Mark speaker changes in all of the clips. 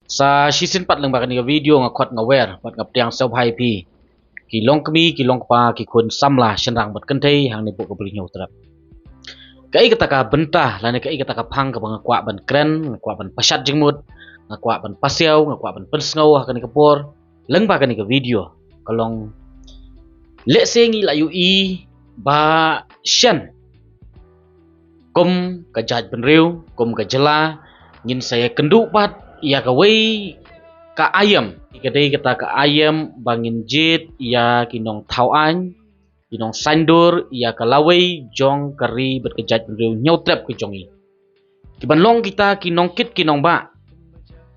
Speaker 1: Sa sisin pat lang ba kani video nga kwat nga wer pat nga priang sa bhai pi ki long kami ki long pa ki kun samla shenrang bat kantai hang ni bu ko bri nyau trap kai kata ka bentah lani kai kata ka phang ka bang kwa ban kren nga kwa ban pasat jengmut nga kwa ban pasiau nga kwa ban pensngau ha kani kapor lang ba kani ka video kalong le sengi la yu i ba shen kom ka jaj ban riu kom ka jela ngin saya kendu pat ia ka wei ka ayam kadai kata ka ayam bangin jit ia kinong thau an kinong sandur ia ka lawei jong kari berkejat riu nyau trap ke jongi kiban long kita kinong kit kinong ba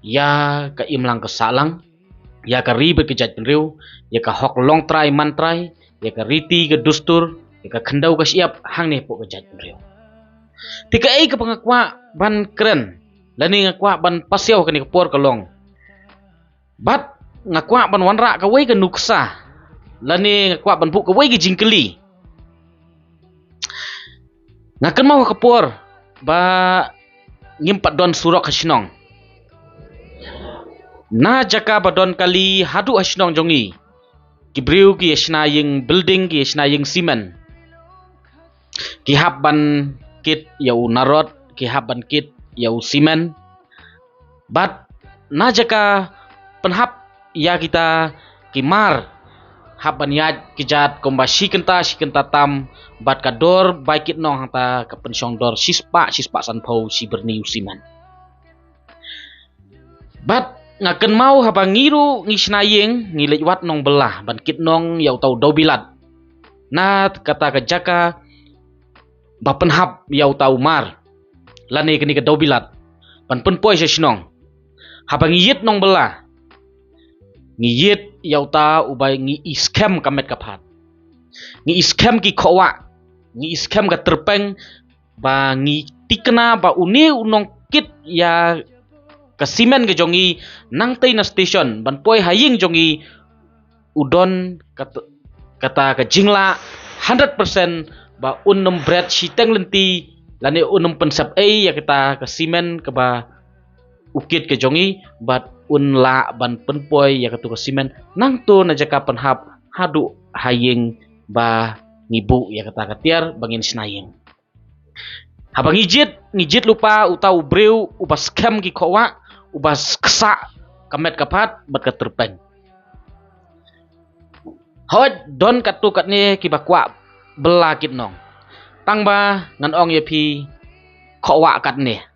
Speaker 1: ia ka imlang ka salang ia ka ri berkejat riu ia ka hok long trai man trai ia ka riti ke dustur ia ka khendau ka siap hang ne po kejat riu tika ai ka pangakwa ban keren lani ngakwa ban pasiau kani kapor kalong bat ngakwa ban wanra ka wei ka nuksa lani ngakwa ban pu ka wei ka jingkeli ngakan mau kapor ba ngimpat don surok hasnong na jaka badon kali hadu hasnong jongi kibriu ki yashna ying building ki yashna ying simen ki hab ban kit yau narot ki hab ban kit yau simen bat na jaka penhap ya kita kimar haban yat kijat komba shikenta tam bat kador baikit nong hanta ka pensyong dor sispa san pau si berniu siman bat ngaken mau habang ngiru ngisnayeng ngilej wat nong belah ban kit nong yau tau dau bilat na kata ka jaka ba penhap yau tau mar lane kini ka dau bilat ban penpoi se snong habang yit nong belah ngiyit yauta ubay ngi iskem kamet kaphat ngi iskem ki khowa ngi iskem ka terpeng ba ngi tikna ba uni unong kit ya ka simen ke jongi nang tei na station ban poi haying jongi udon kata ka jingla 100% ba unum bread siteng lenti lani unum pensap ya kita ka simen ke ba ukit ke jongi bat unla ban penpoi ya katu ka simen nang to na jaka penhap hadu haying ba ngibu ya kata katiar bangin snayeng habang ngijit lupa utau breu ubas kem ki khowa ubas ksa kamet kapat bat ka terpeng hot don katu katne ki bakwa belakit nong tangba ngan ong ye pi khowa katne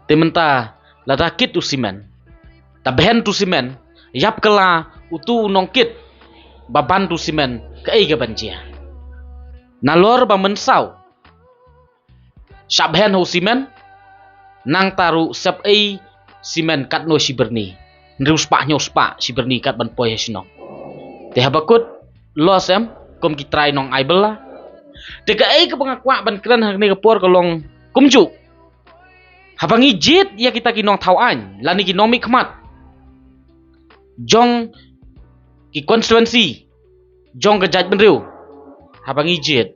Speaker 1: tementa ladakit tu simen tabhen tu simen yap kala utu nongkit baban tu simen kai ga banjia nalor ba mensau shabhen ho simen nang taru sap ai simen kat no siberni nriu spa nyo spa siberni kat ban poi hasno te habakut losem kom ki try nong ai bela te ka ai ka pangakwa ban kran hakni ka por kolong kumju habangi jit ya kita kinong tauan lani kinong mikmat jong ki constituency jong ka jaj benriu habangi jit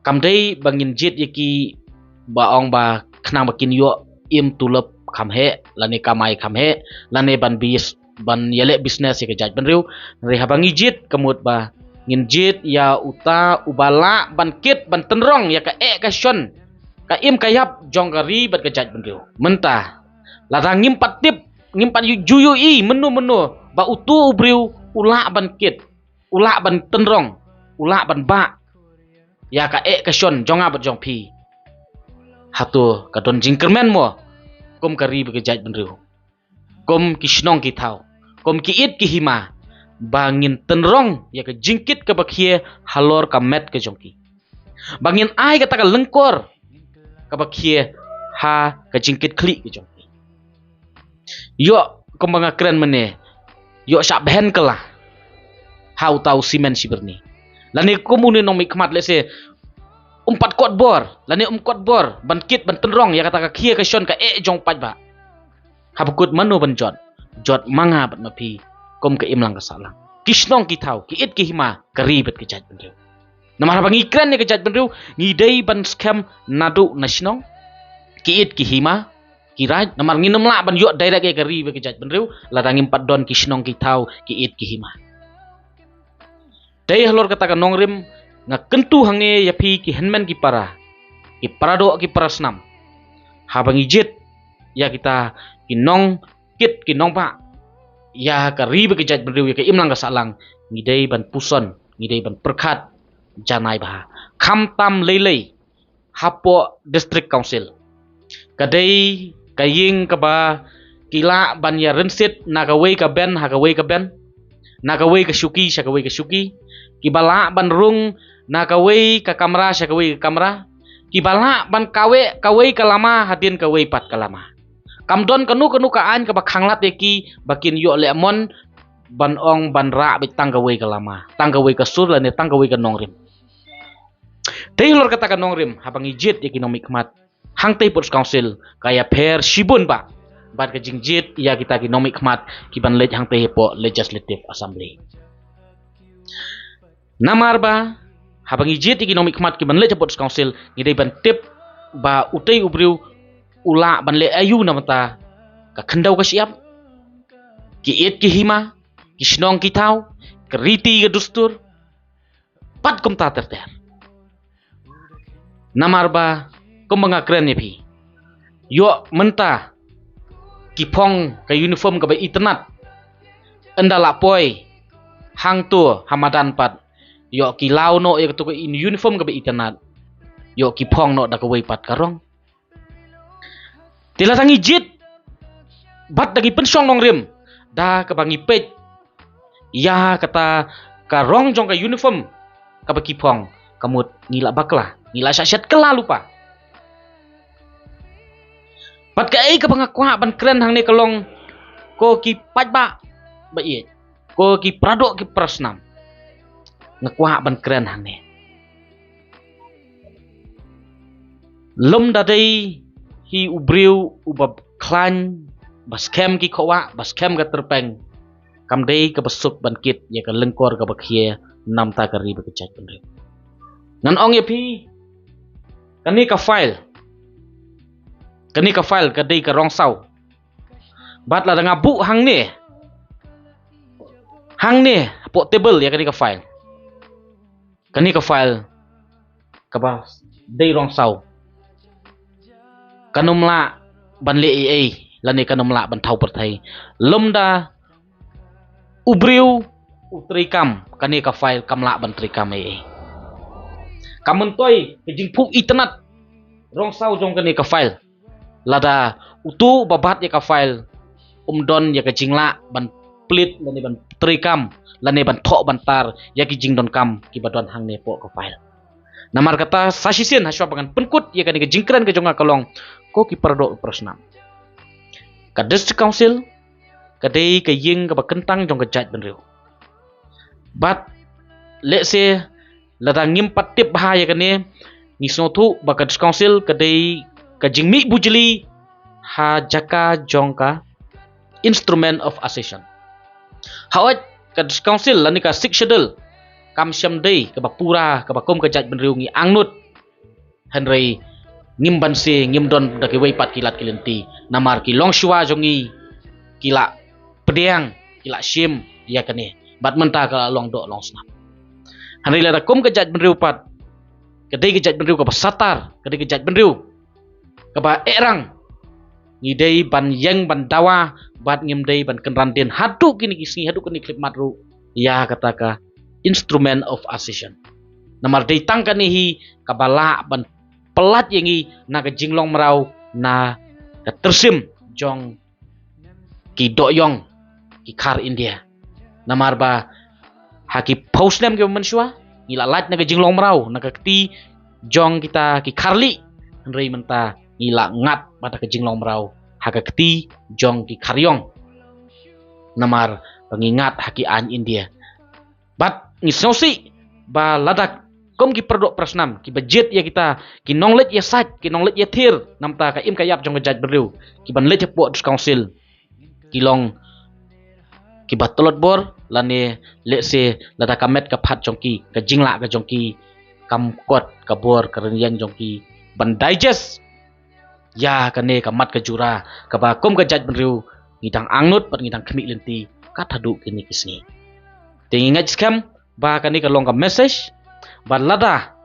Speaker 1: kamdei bangin jit yaki baong ba khnang bakin yo im tulap khamhe lani kamai khamhe lani ban bis ban yele business ya ka jaj benriu ri habangi jit kemut ba ngin jit ya uta ubala ban kit ban tenrong ya ka ka shon ka im kayap jong kari bat ka jaj benriu mentah ladang ngimpat tip ngimpat juyu i menu ba utu ubriu ula ban kit ula ban tenrong ula ban ba ya ka ka shon jonga bat jong pi hatu ka don jingkermen mo kom kari ba ka jaj benriu kom kisnong ki thau kom ki it ki hima bangin tenrong ya ka jingkit ka bakhie halor ka met ka jongki bangin ai ka ta ka lengkor ka bakhie ha ka jingkit kli ka jongki yo kembanga keren mene yo sak behen kala hau tau simen siberni lani komune nong mikmat lese umpat kot bor lani kot bor ban kit ban tenrong ya kata ka khie ka shon ka jong paj ba habukut manu ban jot manga bat mapi kom ka imlang ka salang kisnong ki thau ki it ki hima kari bet ka jaj benriu namar bangi kren ne ka jaj benriu ngidei ban scam nadu nasnong ki it ki hima kirai namar nginem la ban yo direct ke ri be kejat benriu la dangim padon ki snong ki tau ki it ki hima dei halor kata ka nongrim nga kentu hangne ya phi ki henmen ki parado ki parasnam habang ijit ya kita ki nong kit ki nong pa ya ka ri be kejat benriu ya ka imlang ka salang ngidei ban puson ngidei ban perkhat janai bah kham tam lelei hapo district council kadai kaying kaba kila ban ya rensit nakaway ka ben hakaway ka ben nakaway ka syuki syakaway ka syuki kibala ban rung nakaway ka kamera syakaway ka kamera kibala ban kaway ka lama hadin kaway pat ka lama kamdon kanu kaan ka bakhanglat eki bakin yo lemon ban ong ban ra bitang kaway ka lama tangkaway ka sur lan tangkaway ka nongrim Taylor kata ka nongrim habang ijit economic mat hang tei purs council kaya per shibun ba bat ka jingjit ya kita economic mat kiban lej hang tei po legislative assembly namar ba habang ijit economic mat kiban lej purs council ngidei ban tip ba utei ubriu ula ban le ayu namata ka khendau ka siap ki it ki hima ki snong ki tau keriti ka dustur pat kum ta ter namar ba kumanga keren ni pi yo menta kipong ka uniform ka ba itnat endala poi hang tu hamadan pat yo kilau no ya tu in uniform ka ba itnat yo kipong no da ka wei pat karong tilatang ijit bat dagi pensong nong rim da ka bangi pet ya kata karong jong ka uniform ka ba kipong kamut ngila bakla ngila syat kela lupa pat ka ai ka pangakwa ban keren hang ne kalong ko ki pat ba iet ko ki prado ki prasnam ngakwa ban keren hang ne lom da dei hi ubriu ubab klan baskem ki khowa baskem ka terpeng kam dei ka basuk ban kit ya ka lengkor ka bakhie nam ta ka ri ba kecak ban nan ong ye pi kani ka file ka dei ka rong sau bat la nga bu hang ne po table ya kani ka file ka ba dei rong sau kanumla ban le ai lani kanumla ban thau per thai lomda ubriu utrikam kani ka file kamla ban trikam ai kamun toy kejing pu itnat rong sau jong kani ka file lada utu babat ya ka file don ya ka jingla ban plit lani ban trikam lani ban tho ban tar ya ki jing don kam ki badon hang ne po ka file namar kata sasisen haswa pangan penkut ya kani ka jingkran ka jonga kalong ko ki pardo prasna ka district council ka dei ka ying ka bakentang jong ka jaj benriu bat let's say lada ngimpat tip bahaya kani ngisnotu baka district council ka dei ka jingmi bujli ha jaka jongka instrument of accession hawat ka district council lani ka six schedule kam syam dei ka bapura ka bakom ka jaj benriu ngi angnut henry ngimban se ngimdon da ke wei pat kilat kilenti namar ki longshwa jongi kila pediang kila shim ya kani bat menta ka long do long snap henry la kom ka jaj benriu pat kadai ka jaj benriu ka basatar kadai ka jaj benriu ka ba erang ngidei ban yang ban dawa bat ngimdei ban kenrandin hadu kini kisni hadu kini klip matru ya kata ka instrument of accession namar dei tangkan hi kabala ban pelat yangi na ka jinglong merau na ka tersim jong ki doyong ki kar India namar ba haki pausnem ke mensua ngila lat na ka jinglong merau na ka ti jong kita ki karli rei menta ngila ngat mata ka jinglong merau haka ti jong ki karyong namar pengingat haki an India bat ngisosi ba ladak kom ki perdok prasnam ki budget ya kita ki nonglet ya sat ki nonglet ya thir namta ka im kayap jong jaj berliu ki ban let po council ki long ki batolot bor lane le se lada kamet ka phat jong ki ka jingla ka jong ki kam kot ka bor ka renyang jong ki ban digest Ya kane kamat ke jura kaba kom ke jaj benriu ngidang angnut pat ngidang kemik lenti katadu kini kisni. Tingi ngaj skam ba kane ka long ka message ba lada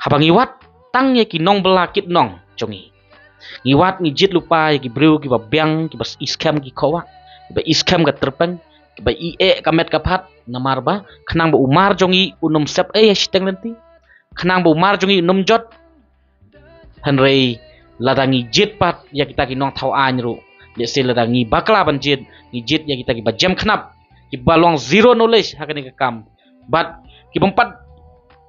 Speaker 1: habang iwat tang ye ki nong belakit nong jongi. Ngiwat ngijit lupa ye ki briu ki ba biang ki ba iskam ki kowa ki ba iskam ka terpeng ki ba ie kamet kapat namar ba khnang ba umar jongi unum sep hashtag lenti khnang ba umar jongi unum jot hanrei ladangi jit pat ya kita ki nong thau anyru ya se ladangi bakla ban jit ya kita ki ba jam khnap ki balong zero knowledge hakani ka kam but ki bempat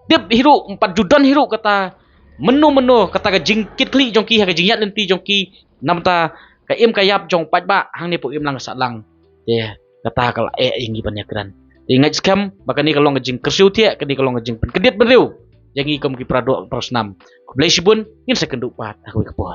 Speaker 1: dip hiru empat judan hiru kata menu kata ka jingkit kli jongki ha ka jingyat lenti jongki namta ka im kayap jong pat ba hang ni pu im lang sa lang ya kata kala ingi ban yakran ingat skam bakani kalong jing kersiu tie kani kalong jing kedit benriu yangi kom ki prado prosnam kublai sibun ngin sekendu pat aku ka